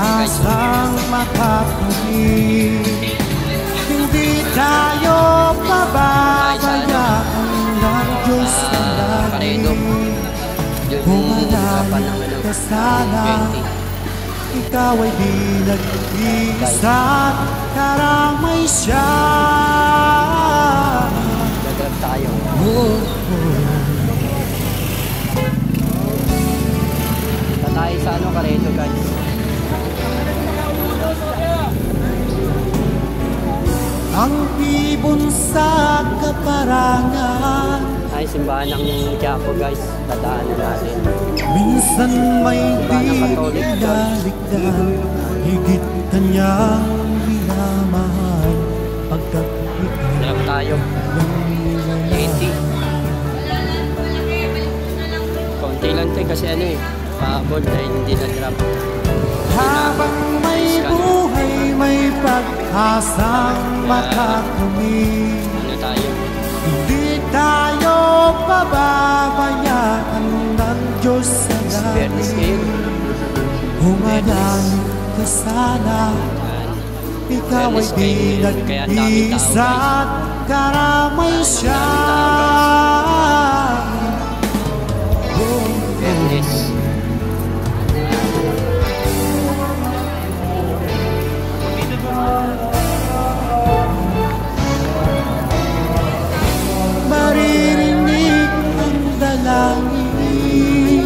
pag-asang makatuli. Hindi tayo pababayaan ng Diyos na lagi. Humalayo ka sana, ikaw ay di nag-iisa, karamay siya. Gagrab tayo. Tayo sa ano, Karedo, guys. Ang ibon sa kaparangan Ay, simbahan ng Quiapo, guys. Dadaanan natin. minsan may di ilaligdan, higit kanyang minamahal. Pagkakita Grab tayo. 80. Konti lang tayo kasi ano eh. Paabot dahil hindi na-drop. habang may buhay, may pag-asang makatumi. Ano tayo? Hindi tayo pababayaan ng Diyos sa Fairness langit. kayo. Humanalig ka sana, ikaw ay di nag-iisa, karamay siya. Fairness. Maririnig ang dalangin,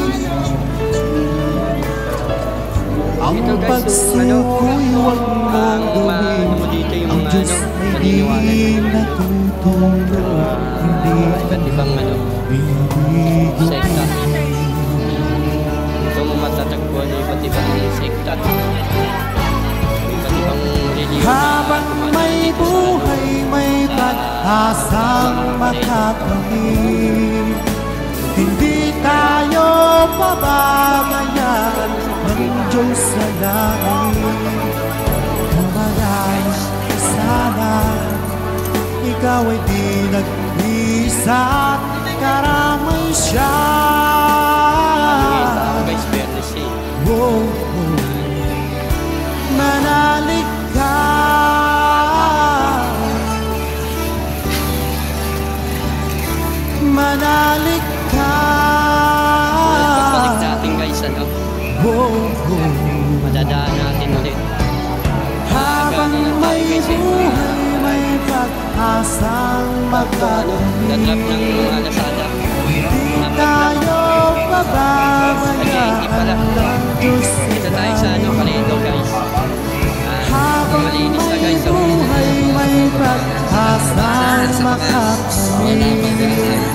ang pagsuko'y huwag mong gawin. Ang Diyos ay di natutulog, hindi Iba't ibang ano, sekta. Ito mo matatagpuan ng iba't ibang sekta. Iba't ibang reliyon. habang may buhay, may pag-asang makakamit. Hindi tayo pababayaan ng Diyos sa langit. Humalayo ka sana, ikaw ay di nag-iisa, karamay siya. Guys, fairness eh. Manalig ka, manalig ka. Pagbalik natin guys, ano, madadaan natin ulit. Habang may buhay, may pag-asang magkatumi. Dadrop ng mga Lazada. Hindi tayo pababayaan ng Diyos sa Ito tayo sa ano, Karedo guys. habang Malinis na may guys. buhay, may pag-asang makatumi.